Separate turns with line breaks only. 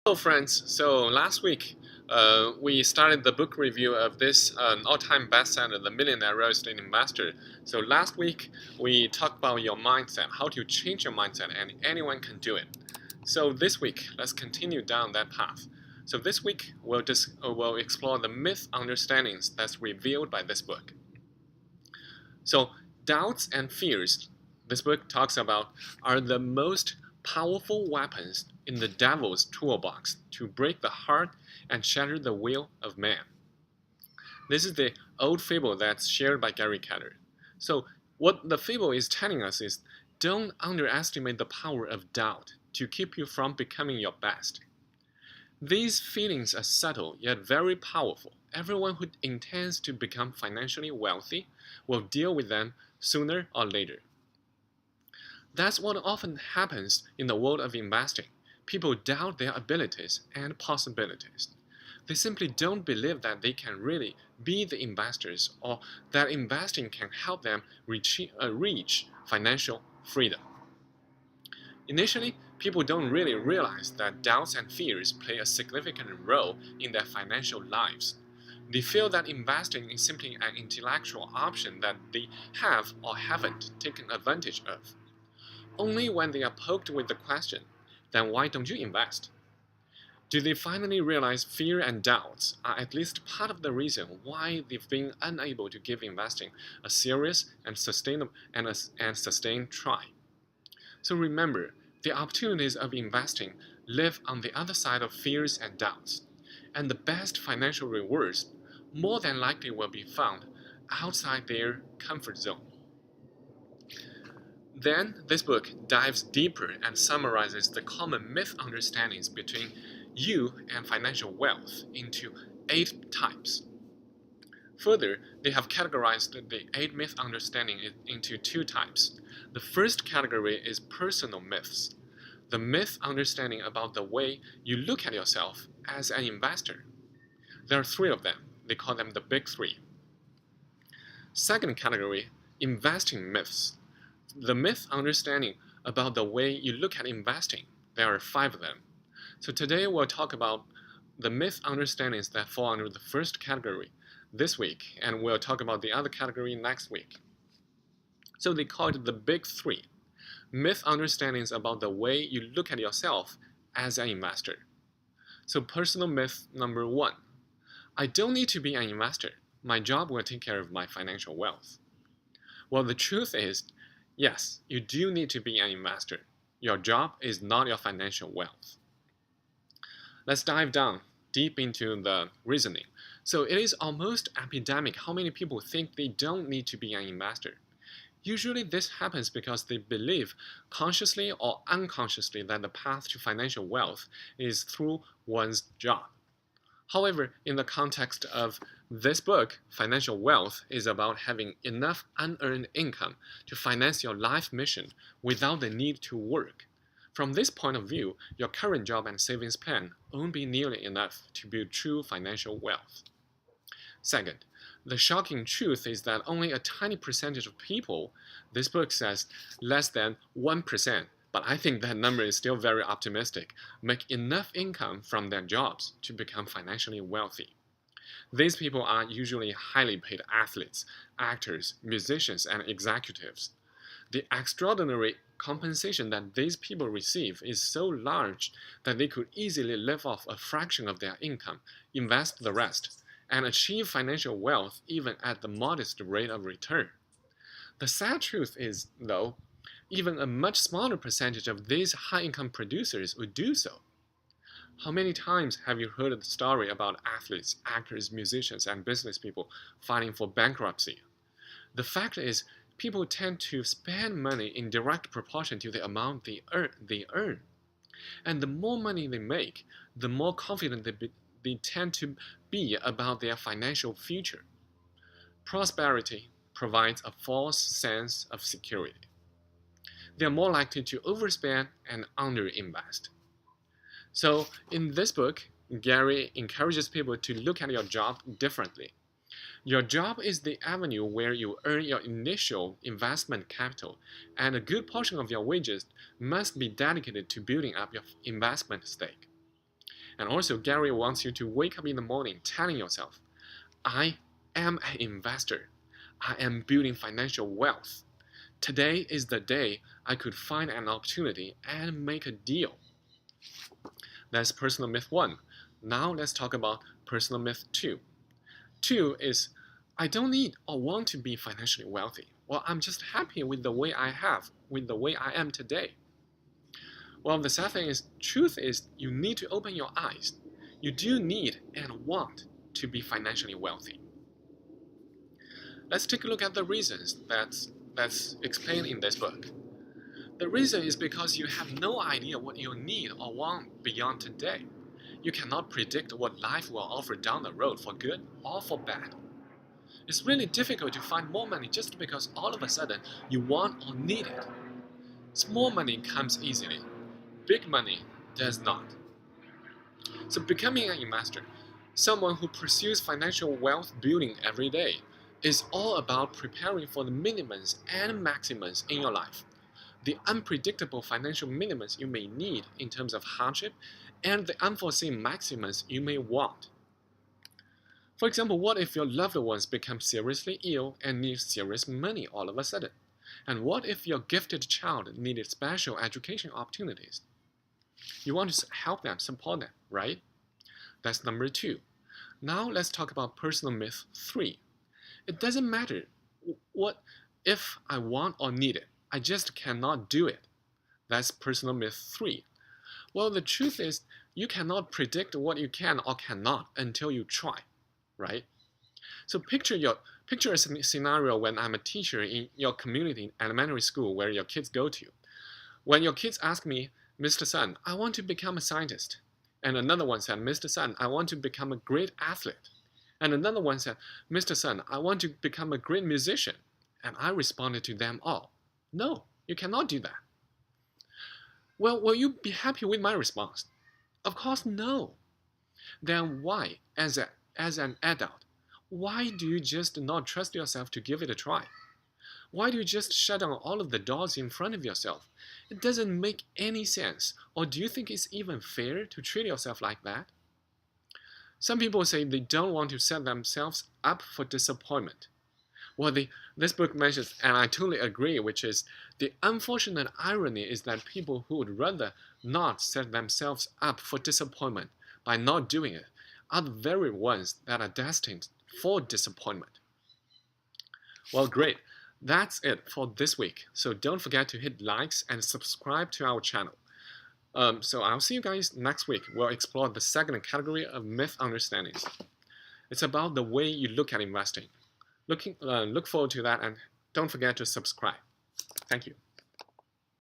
Hello friends, so last week we started the book review of this all-time bestseller, The Millionaire Real Estate Investor. So last week we talked about your mindset, how to change your mindset, and anyone can do it. So this week, let's continue down that path. So this week we'll explore the myth understandings that's revealed by this book. So doubts and fears, this book talks about, are the most powerful weapons in the devil's toolbox to break the heart and shatter the will of man. This is the old fable that's shared by Gary Keller. So what the fable is telling us is, don't underestimate the power of doubt to keep you from becoming your best. These feelings are subtle yet very powerful. Everyone who intends to become financially wealthy will deal with them sooner or later. That's what often happens in the world of investing. People doubt their abilities and possibilities. They simply don't believe that they can really be the investors or that investing can help them reach financial freedom. Initially, people don't really realize that doubts and fears play a significant role in their financial lives. They feel that investing is simply an intellectual option that they have or haven't taken advantage of. Only when they are poked with the question, then why don't you invest? Do they finally realize fear and doubts are at least part of the reason why they've been unable to give investing a serious and sustainable and sustained try? So remember, the opportunities of investing live on the other side of fears and doubts, and the best financial rewards more than likely will be found outside their comfort zone. Then, this book dives deeper and summarizes the common misunderstandings between you and financial wealth into 8 types. Further, they have categorized the 8 misunderstandings into 2 types. The first category is personal myths, the myth understanding about the way you look at yourself as an investor. There are 3 of them. They call them the big 3. Second category, investing myths, the myth understanding about the way you look at investing. There are 5 of them. So today we'll talk about the myth understandings that fall under the first category this week, and we'll talk about the other category next week. So they call it the big 3, myth understandings about the way you look at yourself as an investor. So personal myth number 1, I don't need to be an investor. My job will take care of my financial wealth. Well, the truth is, yes, you do need to be an investor. Your job is not your financial wealth. Let's dive down deep into the reasoning. So it is almost epidemic how many people think they don't need to be an investor. Usually this happens because they believe consciously or unconsciously that the path to financial wealth is through one's job. However, in the context of this book, financial wealth is about having enough unearned income to finance your life mission without the need to work. From this point of view, your current job and savings plan won't be nearly enough to build true financial wealth. Second, the shocking truth is that only a tiny percentage of people, this book says less than 1%, but I think that number is still very optimistic, make enough income from their jobs to become financially wealthy. These people are usually highly paid athletes, actors, musicians, and executives. The extraordinary compensation that these people receive is so large that they could easily live off a fraction of their income, invest the rest, and achieve financial wealth even at the modest rate of return. The sad truth is, though, even a much smaller percentage of these high-income producers would do so. How many times have you heard the story about athletes, actors, musicians, and business people filing for bankruptcy? The fact is, people tend to spend money in direct proportion to the amount they earn. And the more money they make, the more confident they tend to be about their financial future. Prosperity provides a false sense of security. They are more likely to overspend and underinvest. So in this book, Gary encourages people to look at your job differently. Your job is the avenue where you earn your initial investment capital, and a good portion of your wages must be dedicated to building up your investment stake. And also, Gary wants you to wake up in the morning telling yourself, I am an investor. I am building financial wealth. Today is the day I could find an opportunity and make a deal. That's personal myth 1. Now let's talk about personal myth 2. 2 is, I don't need or want to be financially wealthy. Well, I'm just happy with the way I am today. Well, the sad thing is, truth is, you need to open your eyes. You do need and want to be financially wealthy. Let's take a look at the reasons that's explained in this book. The reason is because you have no idea what you need or want beyond today. You cannot predict what life will offer down the road for good or for bad. It's really difficult to find more money just because all of a sudden you want or need it. Small money comes easily. Big money does not. So becoming an investor, someone who pursues financial wealth building every day, is all about preparing for the minimums and maximums in your life. The unpredictable financial minimums you may need in terms of hardship, and the unforeseen maximums you may want. For example, what if your loved ones become seriously ill and need serious money all of a sudden? And what if your gifted child needed special education opportunities? You want to help them, support them, right? That's number 2. Now let's talk about personal myth 3. It doesn't matter what if I want or need it. I just cannot do it. That's personal myth 3. Well, the truth is, you cannot predict what you can or cannot until you try, right? So picture a scenario when I'm a teacher in your community elementary school where your kids go to. When your kids ask me, Mr. Sun, I want to become a scientist. And another one said, Mr. Sun, I want to become a great athlete. And another one said, Mr. Sun, I want to become a great musician. And I responded to them all, no, you cannot do that. Well, will you be happy with my response? Of course, no. Then why, as an adult, why do you just not trust yourself to give it a try? Why do you just shut down all of the doors in front of yourself? It doesn't make any sense. Or do you think it's even fair to treat yourself like that? Some people say they don't want to set themselves up for disappointment. Well, this book mentions, and I totally agree, which is the unfortunate irony is that people who would rather not set themselves up for disappointment by not doing it are the very ones that are destined for disappointment. Well, great. That's it for this week. So don't forget to hit likes and subscribe to our channel. So I'll see you guys next week. We'll explore the second category of myth understandings. It's about the way you look at investing. Look forward to that, and don't forget to subscribe. Thank you.